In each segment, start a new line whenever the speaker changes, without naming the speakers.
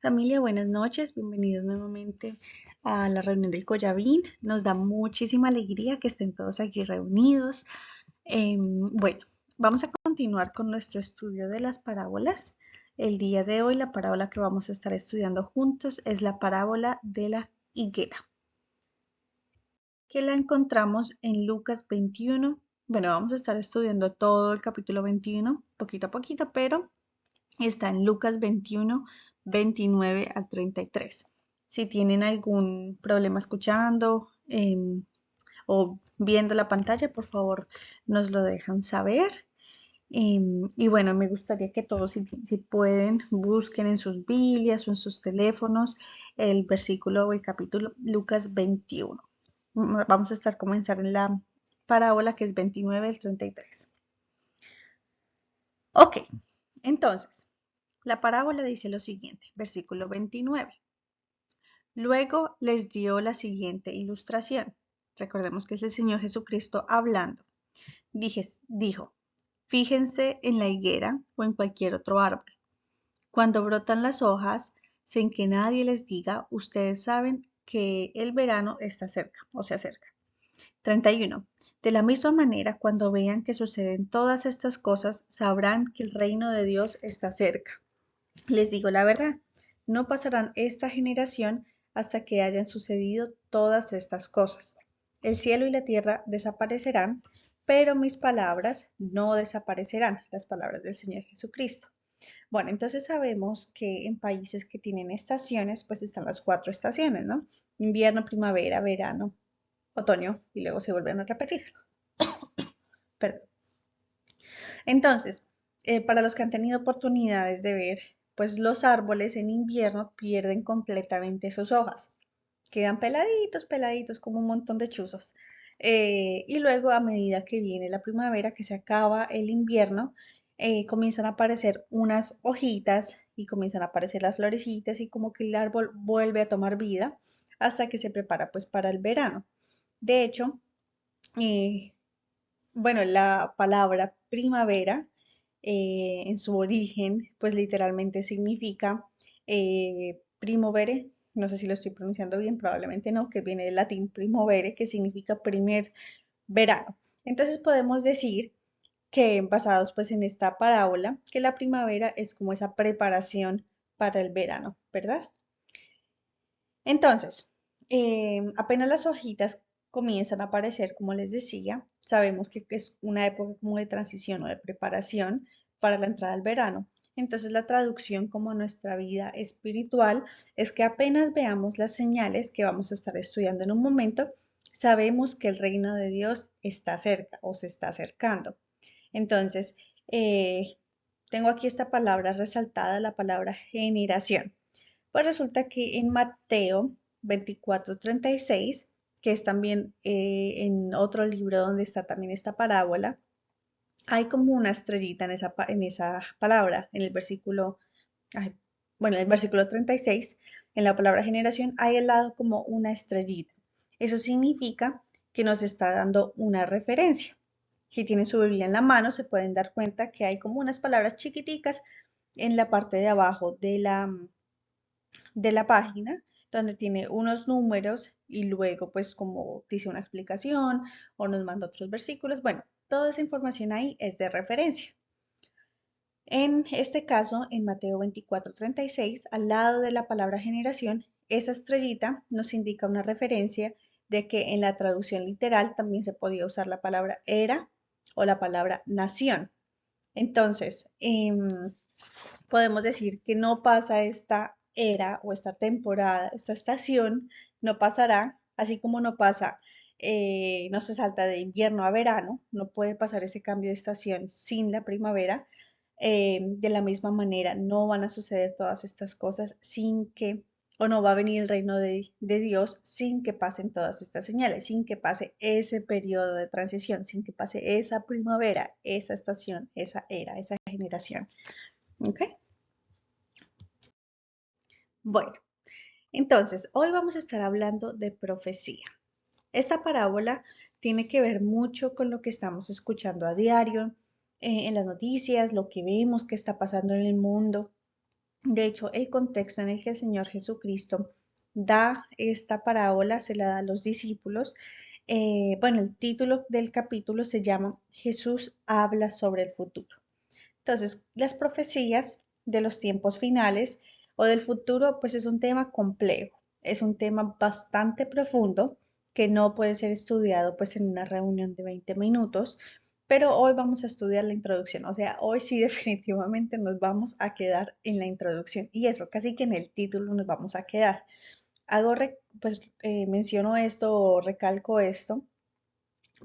Familia, buenas noches, bienvenidos nuevamente a la reunión del Collavín. Nos da muchísima alegría que estén todos aquí reunidos. Bueno, vamos a continuar con nuestro estudio de las parábolas. El día de hoy la parábola que vamos a estar estudiando juntos es la parábola de la higuera, que la encontramos en Lucas 21. Bueno, vamos a estar estudiando todo el capítulo 21, poquito a poquito, pero está en Lucas 21, 29 al 33. Si tienen algún problema escuchando o viendo la pantalla, por favor nos lo dejan saber. Y bueno, me gustaría que todos, si pueden, busquen en sus Biblias o en sus teléfonos el versículo o el capítulo Lucas 21. Vamos a estar comenzar en la parábola que es 29 al 33. Ok, entonces, la parábola dice lo siguiente, versículo 29. Luego les dio la siguiente ilustración. Recordemos que es el Señor Jesucristo hablando. Dijo, fíjense en la higuera o en cualquier otro árbol. Cuando brotan las hojas, sin que nadie les diga, ustedes saben que el verano está cerca o se acerca. 31. De la misma manera, cuando vean que suceden todas estas cosas, sabrán que el reino de Dios está cerca. Les digo la verdad, no pasarán esta generación hasta que hayan sucedido todas estas cosas. El cielo y la tierra desaparecerán, pero mis palabras no desaparecerán, las palabras del Señor Jesucristo. Bueno, entonces sabemos que en países que tienen estaciones, pues están las cuatro estaciones, ¿no? Invierno, primavera, verano, otoño, y luego se vuelven a repetir. Perdón. Entonces, para los que han tenido oportunidades de ver, pues los árboles en invierno pierden completamente sus hojas. Quedan peladitos, peladitos, como un montón de chuzos. Y luego, a medida que viene la primavera, que se acaba el invierno, comienzan a aparecer unas hojitas y comienzan a aparecer las florecitas y como que el árbol vuelve a tomar vida hasta que se prepara pues para el verano. De hecho, eh, bueno, la palabra primavera en su origen, pues literalmente significa primovere, no sé si lo estoy pronunciando bien, probablemente no, que viene del latín primovere, que significa primer verano. Entonces podemos decir que basados pues en esta parábola, que la primavera es como esa preparación para el verano, ¿verdad? Entonces, apenas las hojitas comienzan a aparecer, como les decía, sabemos que es una época como de transición o de preparación para la entrada al verano. Entonces, la traducción como nuestra vida espiritual es que apenas veamos las señales que vamos a estar estudiando en un momento, sabemos que el reino de Dios está cerca o se está acercando. Entonces, eh, tengo aquí esta palabra resaltada, la palabra generación. Pues resulta que en Mateo 24:36, que es también en otro libro donde está también esta parábola, hay como una estrellita en esa palabra, en el versículo, ay, bueno, en el versículo 36, en la palabra generación, hay al lado como una estrellita. Eso significa que nos está dando una referencia. Si tienen su Biblia en la mano, se pueden dar cuenta que hay como unas palabras chiquiticas en la parte de abajo de la página, donde tiene unos números y luego pues como dice una explicación o nos manda otros versículos. Bueno, toda esa información ahí es de referencia. En este caso, en Mateo 24:36, al lado de la palabra generación, esa estrellita nos indica una referencia de que en la traducción literal también se podía usar la palabra era o la palabra nación. Entonces, podemos decir que no pasa esta era o esta temporada, esta estación, no pasará, así como no pasa, no se salta de invierno a verano, no puede pasar ese cambio de estación sin la primavera. De la misma manera, no van a suceder todas estas cosas sin que, o no va a venir el reino de Dios sin que pasen todas estas señales, sin que pase ese periodo de transición, sin que pase esa primavera, esa estación, esa era, esa generación. ¿Ok? Bueno, entonces, hoy vamos a estar hablando de profecía. Esta parábola tiene que ver mucho con lo que estamos escuchando a diario, en las noticias, lo que vemos que está pasando en el mundo. De hecho, el contexto en el que el Señor Jesucristo da esta parábola, se la da a los discípulos. Bueno, el título del capítulo se llama Jesús habla sobre el futuro. Entonces, las profecías de los tiempos finales o del futuro, pues es un tema complejo, es un tema bastante profundo que no puede ser estudiado pues en una reunión de 20 minutos, pero hoy vamos a estudiar la introducción, o sea, hoy sí definitivamente nos vamos a quedar en la introducción y eso, casi que en el título nos vamos a quedar. Menciono esto o recalco esto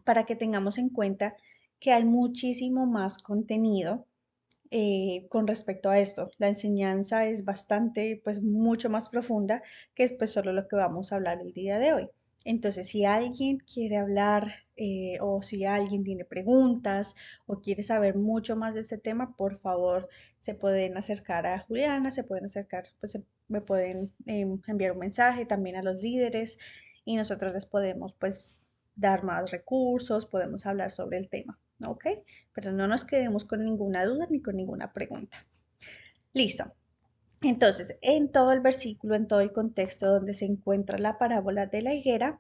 para que tengamos en cuenta que hay muchísimo más contenido con respecto a esto. La enseñanza es bastante, pues mucho más profunda que es pues solo lo que vamos a hablar el día de hoy. Entonces, si alguien quiere hablar o si alguien tiene preguntas o quiere saber mucho más de este tema, por favor, se pueden acercar a Juliana, se pueden acercar, me pueden enviar un mensaje también a los líderes y nosotros les podemos pues dar más recursos, podemos hablar sobre el tema, ¿ok? Pero no nos quedemos con ninguna duda ni con ninguna pregunta. Listo. Entonces, en todo el versículo, en todo el contexto donde se encuentra la parábola de la higuera,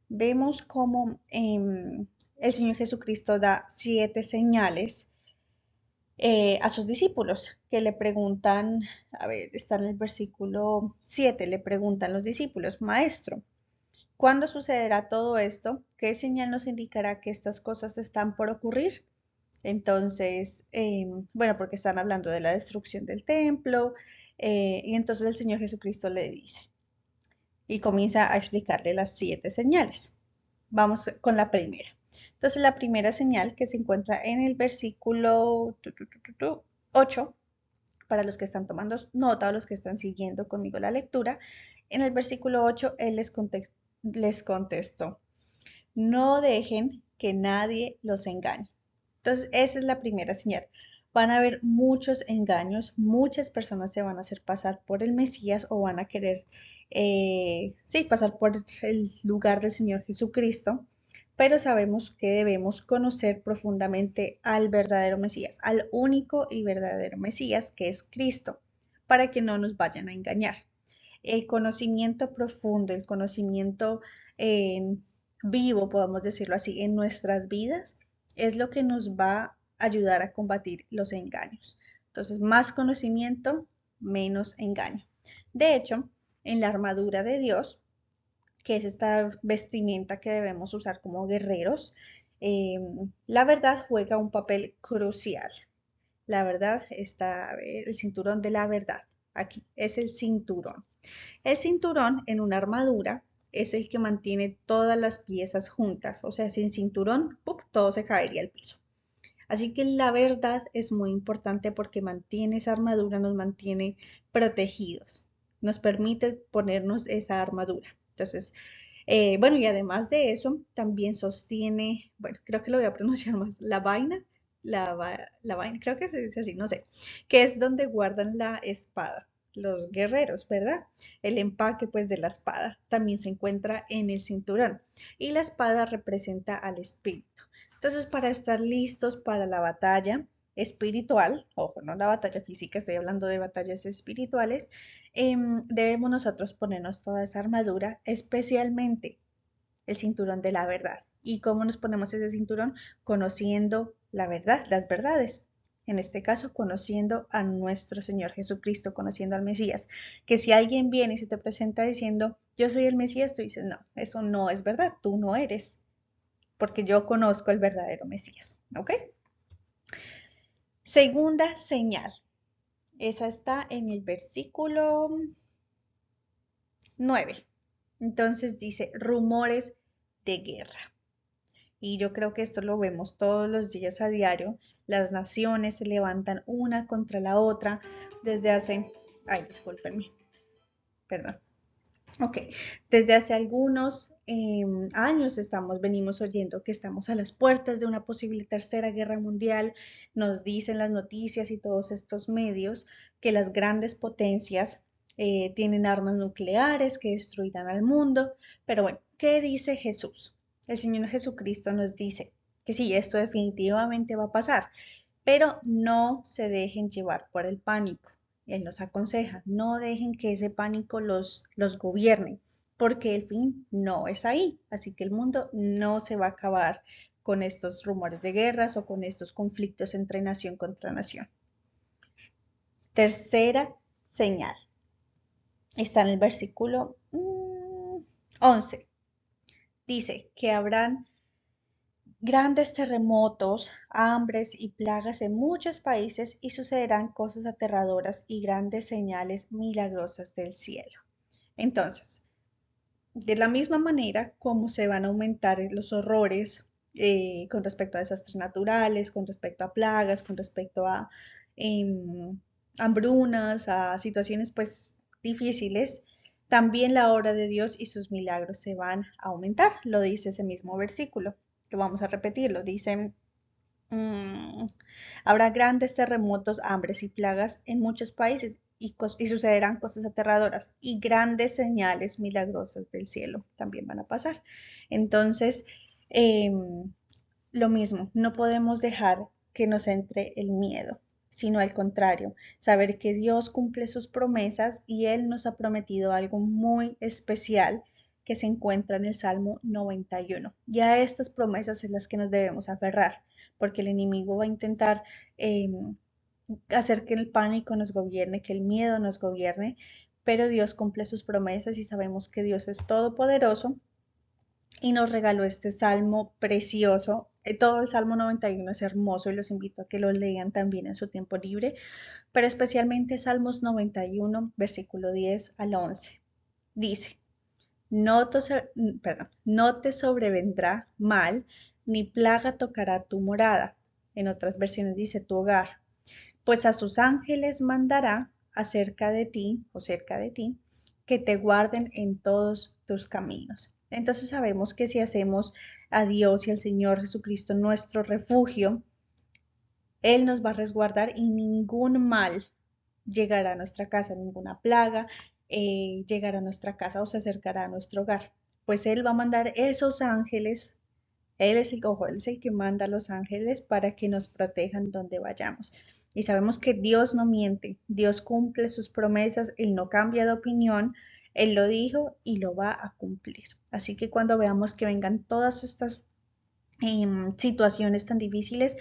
vemos cómo el Señor Jesucristo da 7 señales a sus discípulos que le preguntan, a ver, está en el versículo 7, le preguntan los discípulos, Maestro, ¿cuándo sucederá todo esto? ¿Qué señal nos indicará que estas cosas están por ocurrir? Entonces, bueno, porque están hablando de la destrucción del templo, y entonces el Señor Jesucristo le dice y comienza a explicarle las 7 señales. Vamos con la primera. Entonces, la primera señal que se encuentra en el versículo 8, para los que están tomando nota o los que están siguiendo conmigo la lectura, en el versículo 8 Él les contestó, no dejen que nadie los engañe. Entonces, esa es la primera señal. Van a haber muchos engaños, muchas personas se van a hacer pasar por el Mesías o van a querer, sí, pasar por el lugar del Señor Jesucristo, pero sabemos que debemos conocer profundamente al verdadero Mesías, al único y verdadero Mesías, que es Cristo, para que no nos vayan a engañar. El conocimiento profundo, el conocimiento eh, vivo, podemos decirlo así, en nuestras vidas, es lo que nos va a ayudar a combatir los engaños. Entonces, más conocimiento, menos engaño. De hecho, en la armadura de Dios, que es esta vestimenta que debemos usar como guerreros, eh, la verdad juega un papel crucial. La verdad está, a ver, el cinturón de la verdad. Aquí es el cinturón. El cinturón en una armadura es el que mantiene todas las piezas juntas, o sea, sin cinturón, ¡pup!, todo se caería al piso. Así que la verdad es muy importante porque mantiene esa armadura, nos mantiene protegidos, nos permite ponernos esa armadura. Entonces, bueno, y además de eso, también sostiene, bueno, creo que lo voy a pronunciar más, la vaina, la vaina, creo que se dice así, no sé, que es donde guardan la espada, los guerreros, ¿verdad? El empaque, pues, de la espada también se encuentra en el cinturón y la espada representa al espíritu. Entonces, para estar listos para la batalla espiritual, ojo, no la batalla física, estoy hablando de batallas espirituales, debemos nosotros ponernos toda esa armadura, especialmente el cinturón de la verdad. ¿Y cómo nos ponemos ese cinturón? Conociendo la verdad, las verdades. En este caso, conociendo a nuestro Señor Jesucristo, conociendo al Mesías. Que si alguien viene y se te presenta diciendo, yo soy el Mesías, tú dices, no, eso no es verdad, tú no eres, porque yo conozco el verdadero Mesías. ¿Ok? Segunda señal. Esa está en el versículo 9. Entonces dice, rumores de guerra. Y yo creo que esto lo vemos todos los días a diario. Las naciones se levantan una contra la otra desde hace, ay, discúlpenme, perdón. Ok, desde hace algunos años venimos oyendo que estamos a las puertas de una posible tercera guerra mundial. Nos dicen las noticias y todos estos medios que las grandes potencias tienen armas nucleares que destruirán al mundo. Pero bueno, ¿qué dice Jesús? El Señor Jesucristo nos dice que sí, esto definitivamente va a pasar, pero no se dejen llevar por el pánico. Él nos aconseja, no dejen que ese pánico los gobierne, porque el fin no es ahí. Así que el mundo no se va a acabar con estos rumores de guerras o con estos conflictos entre nación contra nación. Tercera señal. Está en el versículo 11. Dice que habrán grandes terremotos, hambres y plagas en muchos países y sucederán cosas aterradoras y grandes señales milagrosas del cielo. Entonces, de la misma manera como se van a aumentar los horrores con respecto a desastres naturales, con respecto a plagas, con respecto a hambrunas, a situaciones pues difíciles, también la obra de Dios y sus milagros se van a aumentar, lo dice ese mismo versículo, que vamos a repetirlo, dice, mm, habrá grandes terremotos, hambres y plagas en muchos países y sucederán cosas aterradoras y grandes señales milagrosas del cielo también van a pasar. Entonces, lo mismo, no podemos dejar que nos entre el miedo, sino al contrario, saber que Dios cumple sus promesas y Él nos ha prometido algo muy especial que se encuentra en el Salmo 91. Y a estas promesas es las que nos debemos aferrar, porque el enemigo va a intentar hacer que el pánico nos gobierne, que el miedo nos gobierne, pero Dios cumple sus promesas y sabemos que Dios es todopoderoso y nos regaló este salmo precioso. Todo el Salmo 91 es hermoso y los invito a que lo lean también en su tiempo libre, pero especialmente Salmos 91, versículo 10 al 11. Dice, no te sobrevendrá mal, ni plaga tocará tu morada. En otras versiones dice tu hogar, pues a sus ángeles mandará acerca de ti o cerca de ti, que te guarden en todos tus caminos. Entonces sabemos que si hacemos a Dios y al Señor Jesucristo nuestro refugio, Él nos va a resguardar y ningún mal llegará a nuestra casa, ninguna plaga llegará a nuestra casa o se acercará a nuestro hogar. Pues Él va a mandar esos ángeles. Él es el que manda a los ángeles para que nos protejan donde vayamos. Y sabemos que Dios no miente, Dios cumple sus promesas, Él no cambia de opinión, Él lo dijo y lo va a cumplir. Así que cuando veamos que vengan todas estas situaciones tan difíciles,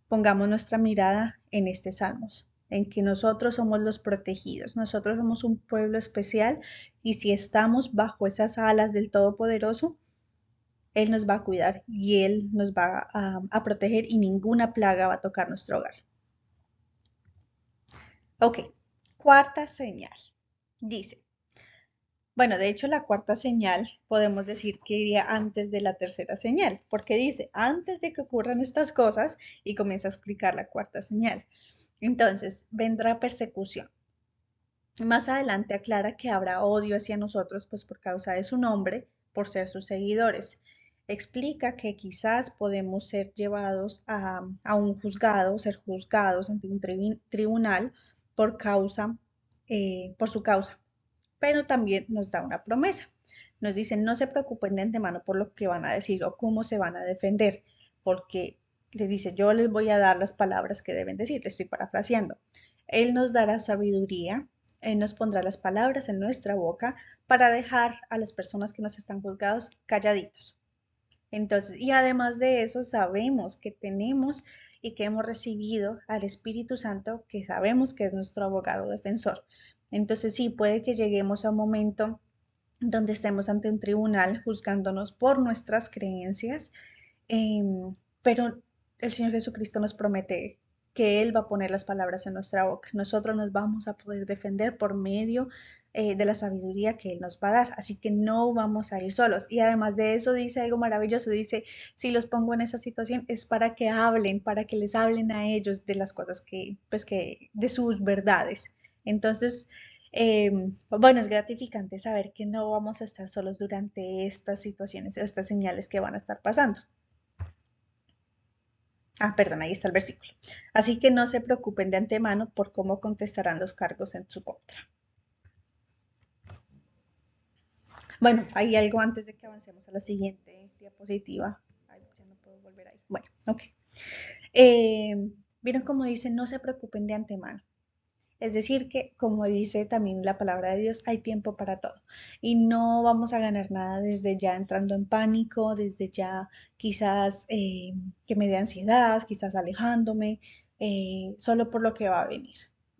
pongamos nuestra mirada en este Salmos, en que nosotros somos los protegidos, nosotros somos un pueblo especial y si estamos bajo esas alas del Todopoderoso, Él nos va a cuidar y Él nos va a proteger y ninguna plaga va a tocar nuestro hogar. Ok, cuarta señal. Dice, bueno, de hecho la cuarta señal podemos decir que iría antes de la tercera señal, porque dice, antes de que ocurran estas cosas y comienza a explicar la cuarta señal. Entonces, vendrá persecución. Más adelante aclara que habrá odio hacia nosotros, pues por causa de su nombre, por ser sus seguidores. Explica que quizás podemos ser llevados a un juzgado, ser juzgados ante un tribunal por causa, por su causa. Pero también nos da una promesa. Nos dice, no se preocupen de antemano por lo que van a decir o cómo se van a defender, porque les dice, yo les voy a dar las palabras que deben decir, le estoy parafraseando. Él nos dará sabiduría, Él nos pondrá las palabras en nuestra boca para dejar a las personas que nos están juzgados calladitos. Entonces, y además de eso, sabemos que tenemos y que hemos recibido al Espíritu Santo, que sabemos que es nuestro abogado defensor. Entonces, sí, puede que lleguemos a un momento donde estemos ante un tribunal juzgándonos por nuestras creencias, pero el Señor Jesucristo nos promete que Él va a poner las palabras en nuestra boca. Nosotros nos vamos a poder defender por medio de la sabiduría que Él nos va a dar. Así que no vamos a ir solos. Y además de eso dice algo maravilloso. Dice, si los pongo en esa situación es para que hablen, para que les hablen a ellos de las cosas de sus verdades. Entonces, bueno, es gratificante saber que no vamos a estar solos durante estas situaciones, estas señales que van a estar pasando. Perdón, ahí está el versículo. Así que no se preocupen de antemano por cómo contestarán los cargos en su contra. Bueno, hay algo antes de que avancemos a la siguiente diapositiva. Ay, ya no puedo volver ahí. Bueno, ok. Vieron cómo dice, no se preocupen de antemano. Es decir, que como dice también la palabra de Dios, hay tiempo para todo y no vamos a ganar nada desde ya entrando en pánico, desde ya quizás que me dé ansiedad, quizás alejándome, solo por lo que va a venir.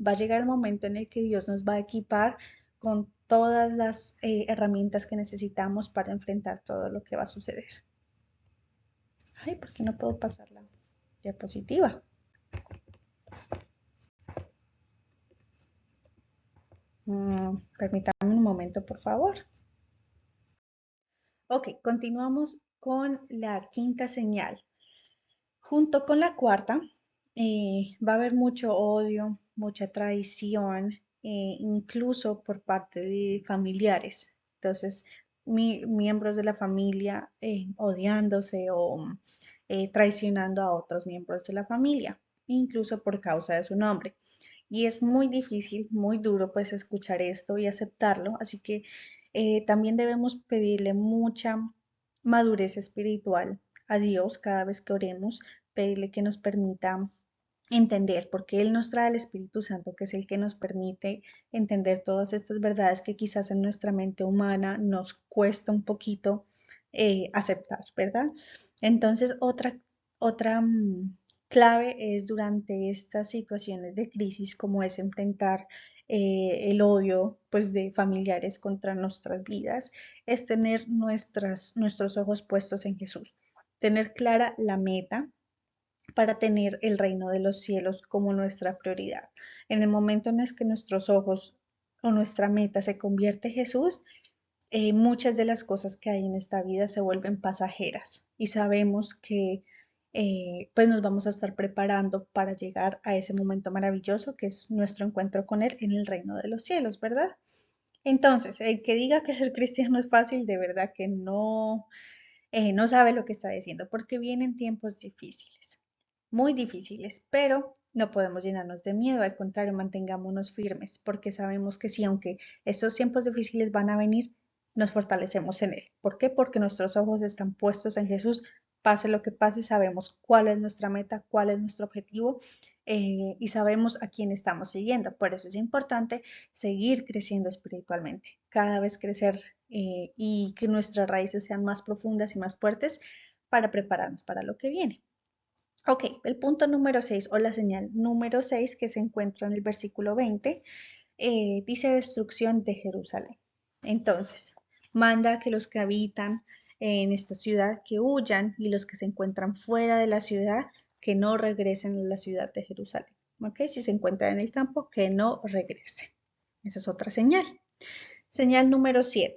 Va a llegar el momento en el que Dios nos va a equipar con todas las herramientas que necesitamos para enfrentar todo lo que va a suceder. Ay, ¿por qué no puedo pasar la diapositiva? Permítame un momento, por favor. Ok, continuamos con la quinta señal. Junto con la cuarta, va a haber mucho odio, mucha traición, incluso por parte de familiares. Entonces, miembros de la familia odiándose o traicionando a otros miembros de la familia, incluso por causa de su nombre. Y es muy difícil, muy duro pues escuchar esto y aceptarlo, así que también debemos pedirle mucha madurez espiritual a Dios cada vez que oremos, pedirle que nos permita entender, porque Él nos trae el Espíritu Santo, que es el que nos permite entender todas estas verdades que quizás en nuestra mente humana nos cuesta un poquito aceptar, ¿verdad? Entonces, otra clave es durante estas situaciones de crisis, como es enfrentar el odio pues, de familiares contra nuestras vidas, es tener nuestros ojos puestos en Jesús, tener clara la meta para tener el reino de los cielos como nuestra prioridad. En el momento en el que nuestros ojos o nuestra meta se convierte en Jesús, muchas de las cosas que hay en esta vida se vuelven pasajeras y sabemos que pues nos vamos a estar preparando para llegar a ese momento maravilloso que es nuestro encuentro con Él en el reino de los cielos, ¿verdad? Entonces, el que diga que ser cristiano es fácil, de verdad que no sabe lo que está diciendo, porque vienen tiempos difíciles, muy difíciles, pero no podemos llenarnos de miedo, al contrario, mantengámonos firmes, porque sabemos que sí, aunque estos tiempos difíciles van a venir, nos fortalecemos en Él. ¿Por qué? Porque nuestros ojos están puestos en Jesús. Pase lo que pase, sabemos cuál es nuestra meta, cuál es nuestro objetivo y sabemos a quién estamos siguiendo. Por eso es importante seguir creciendo espiritualmente, cada vez crecer y que nuestras raíces sean más profundas y más fuertes para prepararnos para lo que viene. Ok, el punto número 6 o la señal número 6 que se encuentra en el versículo 20 dice destrucción de Jerusalén. Entonces, manda que los que habitan en esta ciudad que huyan y los que se encuentran fuera de la ciudad que no regresen a la ciudad de Jerusalén. Ok, si se encuentran en el campo, que no regresen. Esa es otra señal. Señal número 7.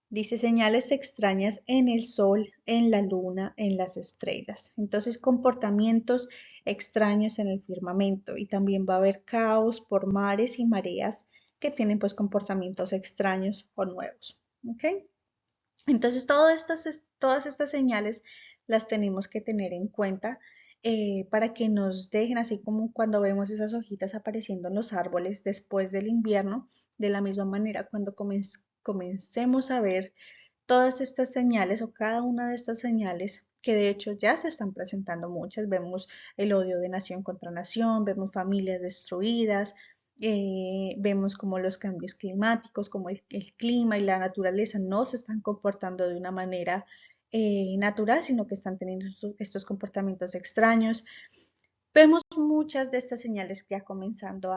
Dice señales extrañas en el sol, en la luna, en las estrellas. Entonces, comportamientos extraños en el firmamento y también va a haber caos por mares y mareas que tienen pues comportamientos extraños o nuevos. ¿Ok? Entonces, todas estas señales las tenemos que tener en cuenta para que nos dejen, así como cuando vemos esas hojitas apareciendo en los árboles después del invierno, de la misma manera, cuando comencemos a ver todas estas señales o cada una de estas señales, que de hecho ya se están presentando muchas, vemos el odio de nación contra nación, vemos familias destruidas, vemos como los cambios climáticos, como el clima y la naturaleza no se están comportando de una manera natural, sino que están teniendo estos comportamientos extraños. Vemos muchas de estas señales ya comenzando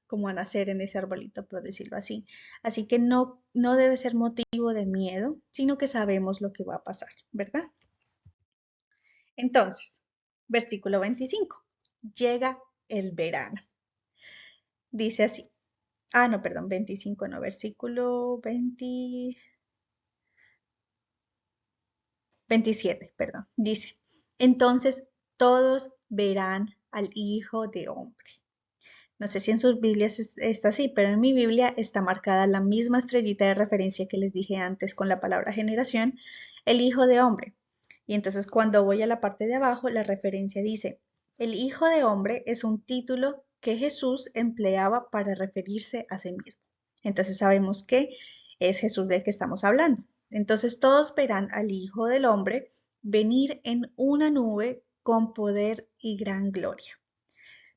como a nacer en ese arbolito, por decirlo así. Así que no debe ser motivo de miedo, sino que sabemos lo que va a pasar, ¿verdad? Entonces, versículo 25. Llega el verano. Dice así. No, perdón, 25 no, versículo 27, perdón. Dice, entonces todos verán al Hijo de Hombre. No sé si en sus Biblias está así, pero en mi Biblia está marcada la misma estrellita de referencia que les dije antes con la palabra generación, el Hijo de Hombre. Y entonces cuando voy a la parte de abajo, la referencia dice, el Hijo de Hombre es un título que Jesús empleaba para referirse a sí mismo. Entonces sabemos que es Jesús del que estamos hablando. Entonces todos verán al Hijo del Hombre venir en una nube con poder y gran gloria.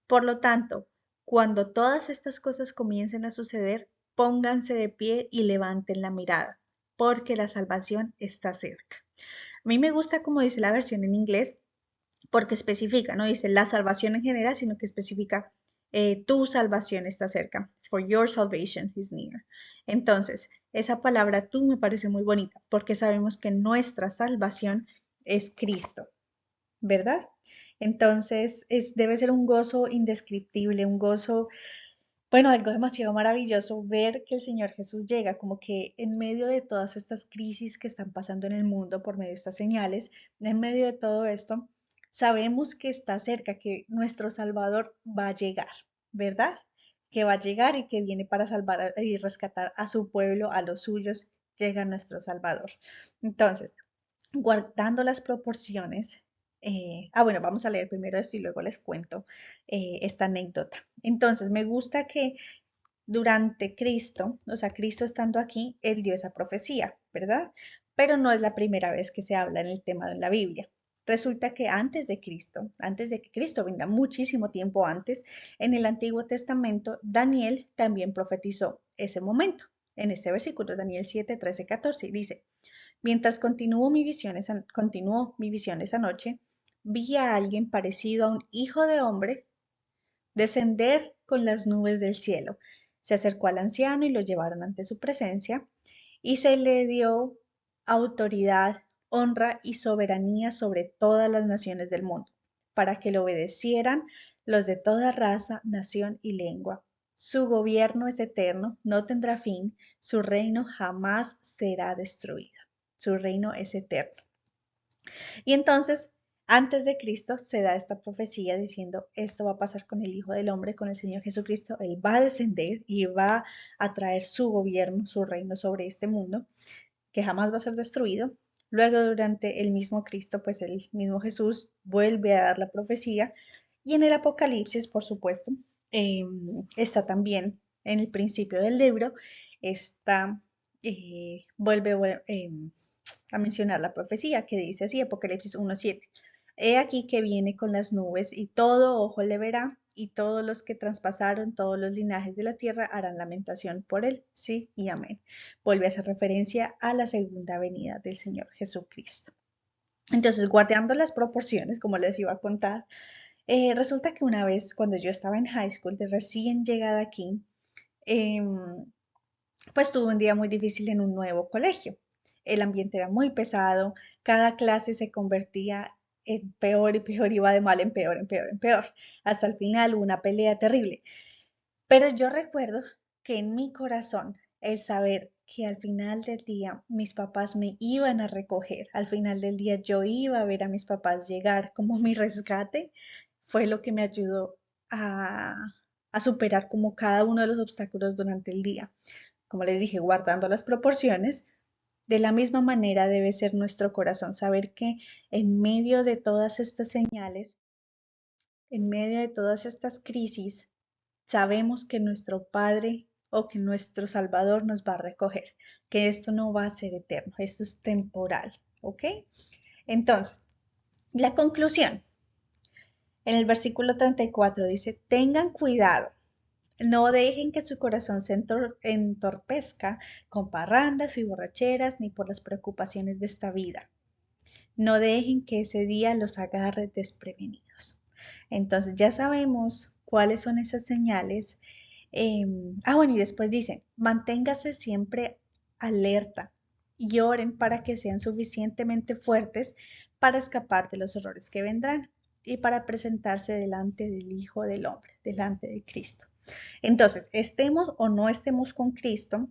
Por lo tanto, Cuando todas estas cosas comiencen a suceder, pónganse de pie y levanten la mirada, porque la salvación está cerca. A mí me gusta como dice la versión en inglés, porque especifica, no dice la salvación en general, sino que especifica tu salvación está cerca. For your salvation is near. Entonces, esa palabra tú me parece muy bonita, porque sabemos que nuestra salvación es Cristo, ¿verdad? Entonces, debe ser un gozo indescriptible, un gozo, bueno, algo demasiado maravilloso ver que el Señor Jesús llega, como que en medio de todas estas crisis que están pasando en el mundo por medio de estas señales, en medio de todo esto, sabemos que está cerca, que nuestro Salvador va a llegar, ¿verdad? Que va a llegar y que viene para salvar y rescatar a su pueblo, a los suyos, llega nuestro Salvador. Entonces, guardando las proporciones, bueno, vamos a leer primero esto y luego les cuento esta anécdota. Entonces, me gusta que durante Cristo, o sea, Cristo estando aquí, él dio esa profecía, ¿verdad? Pero no es la primera vez que se habla en el tema de la Biblia. Resulta que antes de que Cristo venga, muchísimo tiempo antes, en el Antiguo Testamento, Daniel también profetizó ese momento. En este versículo, Daniel 7, 13, 14, dice, mientras continuó mi visión esa noche, vi a alguien parecido a un hijo de hombre descender con las nubes del cielo. Se acercó al anciano y lo llevaron ante su presencia y se le dio autoridad, honra y soberanía sobre todas las naciones del mundo, para que lo obedecieran los de toda raza, nación y lengua. Su gobierno es eterno, no tendrá fin, su reino jamás será destruido. Su reino es eterno. Y entonces, antes de Cristo, se da esta profecía diciendo, esto va a pasar con el Hijo del Hombre, con el Señor Jesucristo. Él va a descender y va a traer su gobierno, su reino sobre este mundo, que jamás va a ser destruido. Luego, durante el mismo Cristo, pues el mismo Jesús vuelve a dar la profecía. Y en el Apocalipsis, por supuesto, está también en el principio del libro, está, vuelve a mencionar la profecía que dice así, Apocalipsis 1:7. He aquí que viene con las nubes y todo ojo le verá y todos los que traspasaron todos los linajes de la tierra harán lamentación por él. Sí y amén. Vuelve a hacer referencia a la segunda venida del Señor Jesucristo. Entonces, guardando las proporciones, como les iba a contar, resulta que una vez cuando yo estaba en high school, de recién llegada aquí, em, pues tuve un día muy difícil en un nuevo colegio. El ambiente era muy pesado, cada clase se convertía en peor y peor, iba de mal en peor, en peor, en peor. Hasta el final hubo una pelea terrible. Pero yo recuerdo que en mi corazón el saber que al final del día mis papás me iban a recoger, al final del día yo iba a ver a mis papás llegar como mi rescate, fue lo que me ayudó a, a superar como cada uno de los obstáculos durante el día. Como les dije, guardando las proporciones, de la misma manera debe ser nuestro corazón, saber que en medio de todas estas señales, en medio de todas estas crisis, sabemos que nuestro Padre o que nuestro Salvador nos va a recoger, que esto no va a ser eterno, esto es temporal, ¿ok? Entonces, la conclusión, en el versículo 34 dice, tengan cuidado. No dejen que su corazón se entorpezca con parrandas y borracheras ni por las preocupaciones de esta vida. No dejen que ese día los agarre desprevenidos. Entonces ya sabemos cuáles son esas señales. Bueno, y después dicen, manténgase siempre alerta y oren para que sean suficientemente fuertes para escapar de los horrores que vendrán y para presentarse delante del Hijo del Hombre, delante de Cristo. Entonces, estemos o no estemos con Cristo,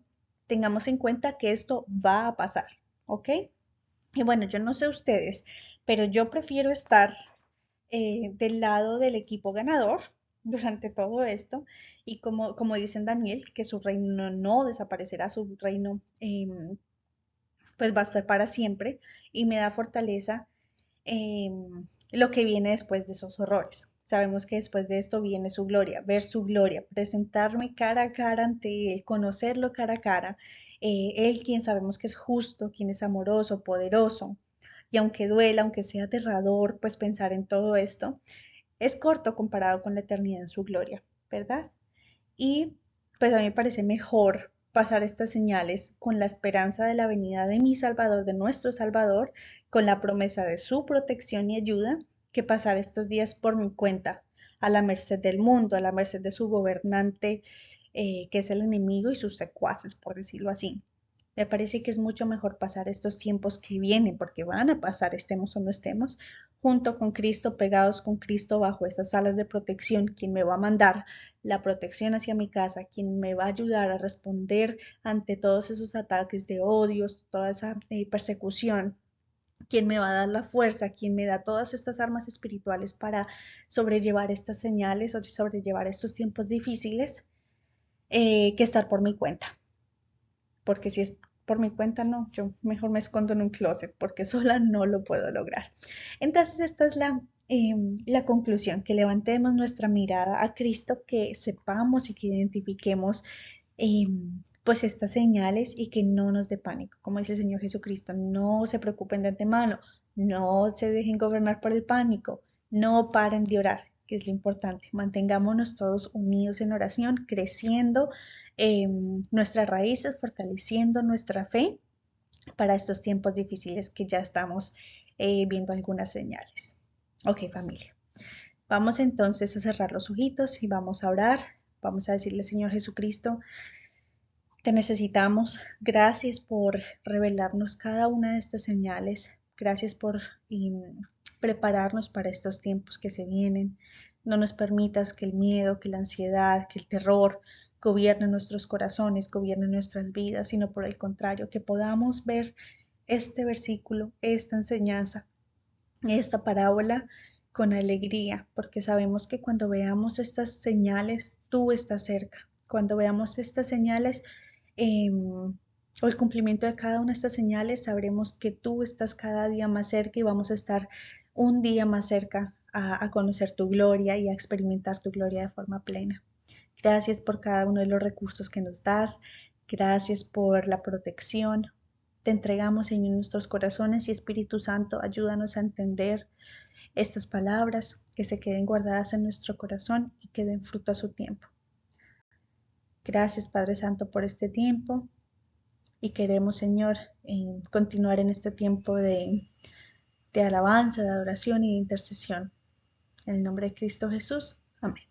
tengamos en cuenta que esto va a pasar, ¿ok? Y bueno, yo no sé ustedes, pero yo prefiero estar del lado del equipo ganador durante todo esto y como dicen Daniel, que su reino no desaparecerá, su reino pues va a estar para siempre y me da fortaleza lo que viene después de esos horrores. Sabemos que después de esto viene su gloria, ver su gloria, presentarme cara a cara ante Él, conocerlo cara a cara. Él quien sabemos que es justo, quien es amoroso, poderoso. Y aunque duela, aunque sea aterrador, pues pensar en todo esto, es corto comparado con la eternidad en su gloria. ¿verdad? Y pues a mí me parece mejor pasar estas señales con la esperanza de la venida de mi Salvador, de nuestro Salvador, con la promesa de su protección y ayuda, que pasar estos días por mi cuenta, a la merced del mundo, a la merced de su gobernante, que es el enemigo y sus secuaces, por decirlo así. Me parece que es mucho mejor pasar estos tiempos que vienen, porque van a pasar, estemos o no estemos, junto con Cristo, pegados con Cristo bajo esas alas de protección, quien me va a mandar la protección hacia mi casa, quien me va a ayudar a responder ante todos esos ataques de odios, toda esa persecución, quien me va a dar la fuerza, quien me da todas estas armas espirituales para sobrellevar estas señales o sobrellevar estos tiempos difíciles, que estar por mi cuenta. Porque si es por mi cuenta, no, yo mejor me escondo en un closet porque sola no lo puedo lograr. Entonces, esta es la conclusión, que levantemos nuestra mirada a Cristo, que sepamos y que identifiquemos pues estas señales y que no nos dé pánico. Como dice el Señor Jesucristo, no se preocupen de antemano, no se dejen gobernar por el pánico, no paren de orar, que es lo importante. Mantengámonos todos unidos en oración, creciendo nuestras raíces, fortaleciendo nuestra fe para estos tiempos difíciles que ya estamos viendo algunas señales. Ok, familia. Vamos entonces a cerrar los ojitos y vamos a orar. Vamos a decirle, Señor Jesucristo, te necesitamos. Gracias por revelarnos cada una de estas señales. Gracias por prepararnos para estos tiempos que se vienen. No nos permitas que el miedo, que la ansiedad, que el terror gobierne nuestros corazones, gobierne nuestras vidas, sino por el contrario, que podamos ver este versículo, esta enseñanza, esta parábola con alegría, porque sabemos que cuando veamos estas señales, tú estás cerca. Cuando veamos estas señales, o el cumplimiento de cada una de estas señales, sabremos que tú estás cada día más cerca y vamos a estar un día más cerca a conocer tu gloria y a experimentar tu gloria de forma plena. Gracias por cada uno de los recursos que nos das. Gracias por la protección. Te entregamos, Señor, nuestros corazones y Espíritu Santo, ayúdanos a entender estas palabras, que se queden guardadas en nuestro corazón y que den fruto a su tiempo. Gracias, Padre Santo, por este tiempo y queremos, Señor, continuar en este tiempo de alabanza, de adoración y de intercesión. En el nombre de Cristo Jesús. Amén.